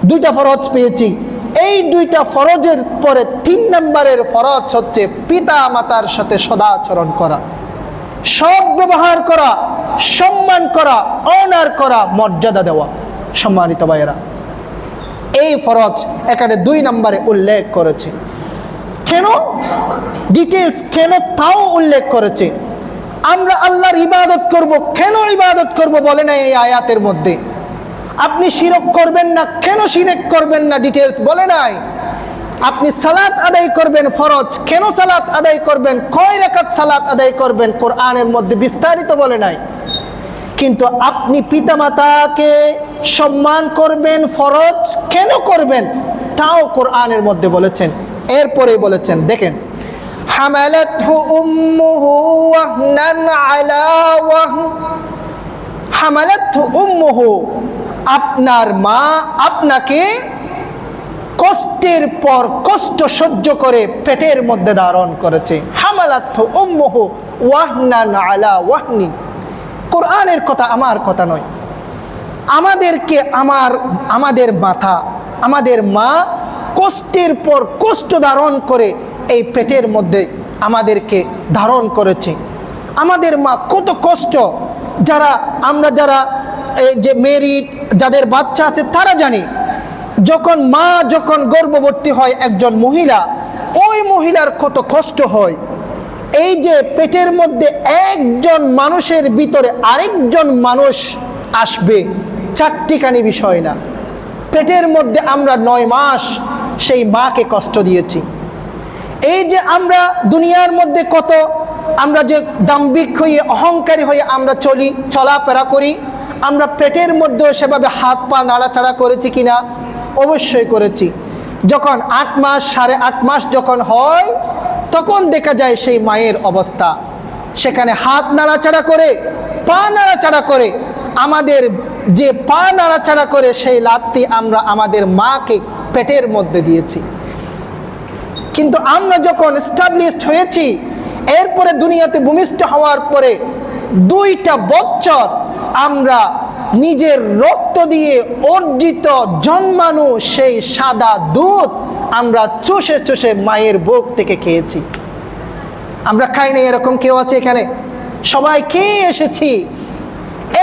2টা ফরজ পেয়েছি। এই 2টা ফরজের পরে 3 নম্বরের ফরজ হচ্ছে পিতা মাতার সাথে সদাচরণ করা, সৎ ব্যবহার করা, সম্মান করা, অনার করা, মর্যাদা দেওয়া। সম্মানিত ভাইয়েরা, এই ফরজ এখানে 2 নম্বরে উল্লেখ করেছে। কেন ডিটেলস, কেন তাও উল্লেখ করেছে। আমরা আল্লাহর ইবাদত করব, কেন ইবাদত করব বলে না এই আয়াতের মধ্যে। আপনি শিরক করবেন না, কেন শিরক করবেন না ডিটেলস বলে নাই। আপনি সালাত আদায় করবেন ফরজ, কেন সালাত আদায় করবেন, কয় রাকাত সালাত আদায় করবেন কোরআনের মধ্যে বিস্তারিত বলে নাই। কিন্তু আপনি পিতামাতাকে সম্মান করবেন ফরজ, কেন করবেন তাও কোরআনের মধ্যে বলেছেন। এরপরে বলেছেন, দেখেন, হামালাতহু উম্মুহু ওয়াহনান আলা ওয়াহন, হামালাতহু উম্মুহু, আপনার মা আপনাকে কষ্টের পর কষ্ট সহ্য করে পেটের মধ্যে ধারণ করেছে। হামালাতহু উম্মুহু ওয়াহনান আলা ওয়াহনি, কোরআনের কথা, আমার কথা নয়। আমাদেরকে আমাদের মাথা, আমাদের মা কষ্টের পর কষ্ট ধারণ করে এই পেটের মধ্যে আমাদেরকে ধারণ করেছে। আমাদের মা কত কষ্ট, আমরা যারা এই যে মেরিড, যাদের বাচ্চা আছে তারা জানি, যখন গর্ভবতী হয় একজন মহিলা, ওই মহিলার কত কষ্ট হয়। এই যে পেটের মধ্যে একজন মানুষের ভিতরে আরেকজন মানুষ আসবে, চারটিখানি বিষয় না। পেটের মধ্যে আমরা 9 মাস সেই মাকে কষ্ট দিয়েছি। এই যে আমরা দুনিয়ার মধ্যে কত, আমরা যে দাম্ভিক হয়ে অহংকারী হয়ে আমরা চলাফেরা করি, আমরা পেটের মধ্যেও সেভাবে হাত পা নাড়াচাড়া করেছি কিনা? অবশ্যই করেছি। যখন 8 মাস 8.5 মাস যখন হয়, তখন দেখা যায় সেই মায়ের অবস্থা, সেখানে হাত নাড়াচাড়া করে, পা নাড়াচাড়া করে, আমাদের যে পা নাড়াচাড়া করে সেই লাত্তি আমরা আমাদের মাকে পেটের মধ্যে দিয়েছি। কিন্তু আমরা যখন এস্টাবলিশড হয়েছি, এরপরে দুনিয়াতে ভূমিষ্ঠ হওয়ার পরে 2টা বছর আমরা নিজের রক্ত দিয়ে অর্জিত জন্মানো সেই সাদা দুধ আমরা চষে চষে মায়ের বুক থেকে খেয়েছি। আমরা খাই নাই এরকম কেউ আছে এখানে? সবাই খেয়ে এসেছি।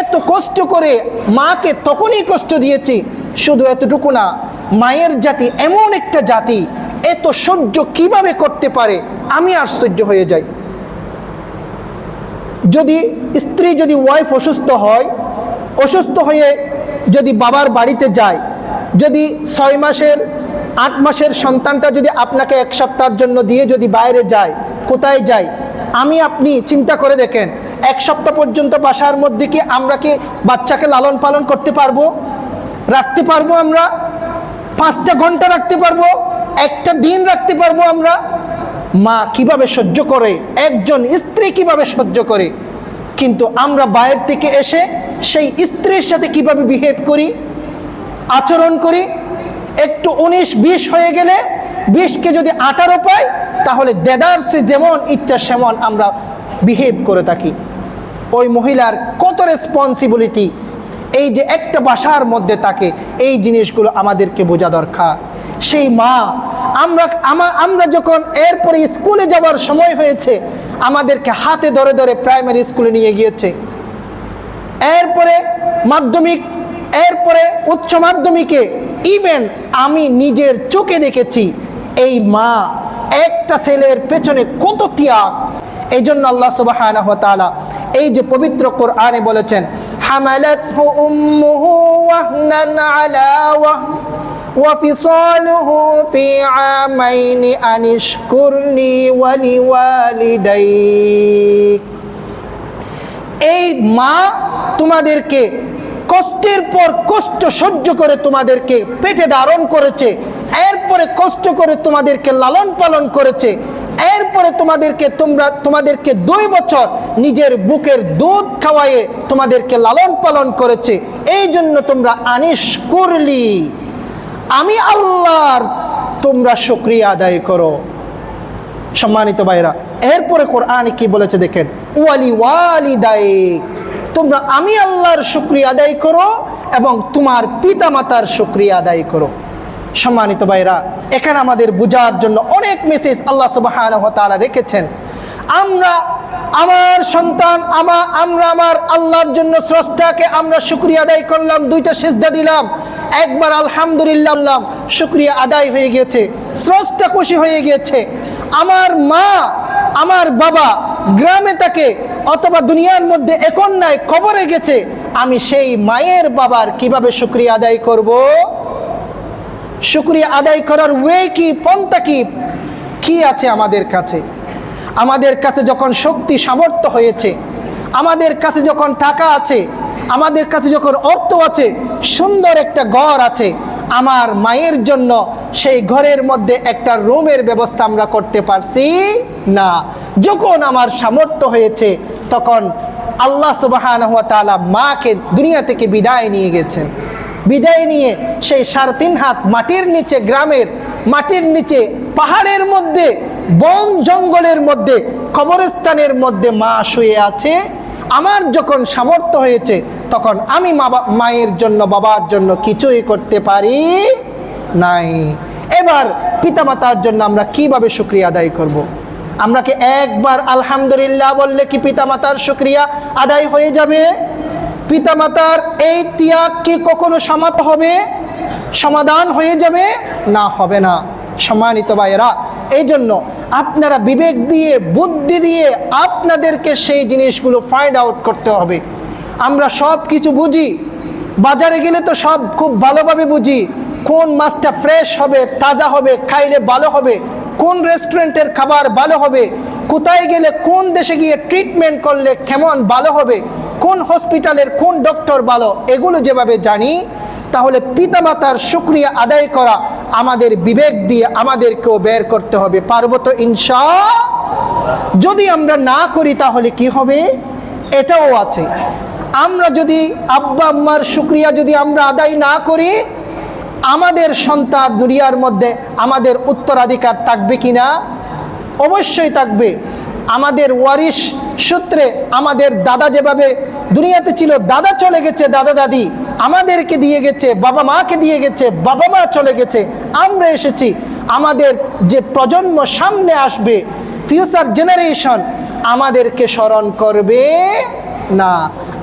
এত কষ্ট করে মাকে তখনই কষ্ট দিয়েছি। শুধু এতটুকু না, মায়ের জাতি এমন একটা জাতি, এত সহ্য কিভাবে করতে পারে আমি আশ্চর্য হয়ে যাই। যদি স্ত্রী, যদি ওয়াইফ অসুস্থ হয়, অসুস্থ হয়ে যদি বাবার বাড়িতে যায়, যদি 6 মাসের 8 মাসের সন্তানটা যদি আপনাকে 1 সপ্তাহের জন্য দিয়ে যদি বাইরে যায়, কোথায় যায়? আমি আপনি চিন্তা করে দেখেন, 1 সপ্তাহ পর্যন্ত বাসার মধ্যে কি আমরা কি বাচ্চাকে লালন পালন করতে পারবো? রাখতে পারবো? আমরা 5টা ঘন্টা রাখতে পারবো? একটা দিন রাখতে পারবো আমরা? মা কিভাবে সহ্য করে, একজন স্ত্রী কিভাবে সহ্য করে। কিন্তু আমরা বাইরে থেকে এসে সেই স্ত্রীর সাথে কিভাবে বিহেভ করি, আচরণ করি। একটু 19-20 হয়ে গেলে, 20কে যদি 18 পাই, তাহলে দেদারসে যেমন ইচ্ছা সেমন আমরা বিহেভ করে থাকি। ওই মহিলার কত রেসপন্সিবিলিটি এই যে একটা বাসার মধ্যে থাকে, এই জিনিসগুলো আমাদেরকে বোঝা দরকার। সেই মা, আমরা যখন এরপরে স্কুলে যাওয়ার সময় হয়েছে, আমাদেরকে হাতে ধরে ধরে প্রাইমারি স্কুলে নিয়ে গিয়েছে। এরপরে মাধ্যমিক, এরপরে উচ্চ মাধ্যমিকে, ইভেন আমি নিজের চোখে দেখেছি এই মা একটা ছেলের পেছনে কত ত্যাগ। এই জন্য আল্লাহ সুবহানাহু ওয়া তাআলা এই যে পবিত্র কোরআনে বলেছেন, হামালাতহু উম্মুহু ওয়াহনান আলা ওয়াহন ওয়া ফিসালুহু ফি আমাইনি আনিশকুরনি ওয়া লিওয়ালিদাইক। এই মা তোমাদেরকে কষ্টের পর কষ্ট সহ্য করে তোমাদেরকে পেটে ধারণ করেছে, এরপরে কষ্ট করে তোমাদেরকে লালন পালন করেছে, এরপরে তোমাদেরকে 2 বছর নিজের বুকের দুধ খাওয়ায়ে তোমাদেরকে লালন পালন করেছে। এই জন্য তোমরা আনিশ করলি, আমি আল্লাহর তোমরা শুকরিয়া আদায় করো। সম্মানিত ভাইরা, এরপরে কোরআনে কি বলেছে দেখেন, ওয়ালি ওয়ালিদাইক, তোমরা আমি আল্লাহর শুকরিয়া আদায় করো এবং তোমার পিতা মাতার শুকরিয়া আদায় করো। সম্মানিত ভাইরা, এখানে আমাদের বোঝার জন্য অনেক মেসেজ আল্লাহ সুবহানাহু ওয়া তাআলা রেখেছেন। আমার সন্তান, আমরা আমার আল্লাহর জন্য স্রষ্টাকে আমরা শুকরিয়া আদায় করলাম, 2টা সিজদা দিলাম, একবার আলহামদুলিল্লাহ বললাম, শুকরিয়া আদায় হয়ে গেছে, স্রষ্টা খুশি হয়ে গেছে। আমার মা, আমার বাবা গ্রামে থাকে অথবা দুনিয়ার মধ্যে এখন নাই, কবরে গেছে, আমি সেই মায়ের বাবার কিভাবে শুকরিয়া আদায় করব? শুকরিয়া আদায় করার ওয়ে কি, পন্থা কি আছে আমাদের কাছে? আমাদের কাছে যখন শক্তি সামর্থ্য হয়েছে, আমাদের কাছে যখন টাকা আছে, আমাদের কাছে যখন অর্থ আছে, সুন্দর একটা ঘর আছে, আমার মায়ের জন্য সেই ঘরের মধ্যে একটা রুমের ব্যবস্থা আমরা করতে পারছি না। যখন আমার সামর্থ্য হয়েছে, তখন আল্লাহ সুবহানাহু ওয়া তাআলা মাকে দুনিয়া থেকে বিদায় নিয়ে গেছেন। বিদায় নিয়ে সেই 3.5 হাত মাটির নিচে, গ্রামের মাটির নিচে, পাহাড়ের মধ্যে, বন জঙ্গলের মধ্যে, কবরস্থানের মধ্যে মা শুয়ে আছে। আমার যখন সামর্থ্য হয়েছে, তখন আমি মায়ের জন্য, বাবার জন্য কিছুই করতে পারি নাই। এবার পিতামাতার জন্য আমরা কিভাবে শুকরিয়া আদায় করব? আমরা কি একবার আলহামদুলিল্লাহ বললে কি পিতামাতার শুকরিয়া আদায় হয়ে যাবে? পিতামাতার এই ত্যাগ কি কখনো সমাধান হয়ে যাবে? না, হবে না। সম্মানিত ভাইয়েরা, এই জন্য আপনারা বিবেক দিয়ে, বুদ্ধি দিয়ে আপনাদেরকে সেই জিনিসগুলো ফাইন্ড আউট করতে হবে। আমরা সব কিছু বুঝি, বাজারে গেলে তো সব খুব ভালোভাবে বুঝি, কোন মাছটা ফ্রেশ হবে, তাজা হবে, খাইলে ভালো হবে, কোন রেস্টুরেন্টের খাবার ভালো হবে, কোথায় গেলে, কোন দেশে গিয়ে ট্রিটমেন্ট করলে কেমন ভালো হবে, কোন হসপিটালের কোন ডক্টর ভালো, এগুলো যেভাবে জানি, তাহলে পিতামাতার শুকরিয়া আদায় করা আমাদের বিবেক দিয়ে আমাদেরকেও বের করতে হবে। পারবো তো ইনশাআল্লাহ? যদি আমরা না করি তাহলে কি হবে? এটাও আছে, আমরা যদি আব্বা আম্মার শুকরিয়া যদি আমরা আদায় না করি, আমাদের সন্তান দুনিয়ার মধ্যে আমাদের উত্তরাধিকার থাকবে কি না? অবশ্যই থাকবে। আমাদের ওয়ারিশ সূত্রে আমাদের দাদা যেভাবে দুনিয়াতে ছিল, দাদা চলে গেছে, দাদা দাদি আমাদেরকে দিয়ে গেছে, বাবা মাকে দিয়ে গেছে, বাবা মা চলে গেছে, আমরা এসেছি। আমাদের যে প্রজন্ম সামনে আসবে, ফিউচার জেনারেশন আমাদেরকে স্মরণ করবে না,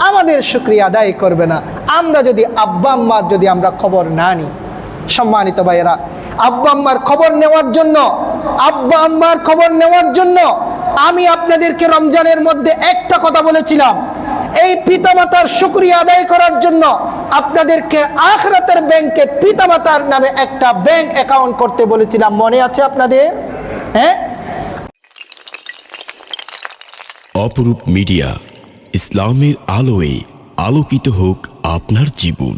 আমাদের শুকরিয়া আদায় করবে না, আমরা যদি আব্বা আম্মার যদি আমরা খবর না নিই। সম্মানিত ভাইয়েরা, আব্বা আম্মার খবর নেওয়ার জন্য, আব্বা আম্মার খবর নেওয়ার জন্য আমি আপনাদেরকে রমজানের মধ্যে একটা কথা বলেছিলাম, এই পিতামাতার শুকরিয়া আদায় করার জন্য আপনাদেরকে আখিরাতের ব্যাংকে পিতামাতার নামে একটা ব্যাংক অ্যাকাউন্ট করতে বলেছিলাম, মনে আছে আপনাদের? হ্যাঁ। অপরূপ মিডিয়া, ইসলামের আলোয় আলোকিত হোক আপনার জীবন।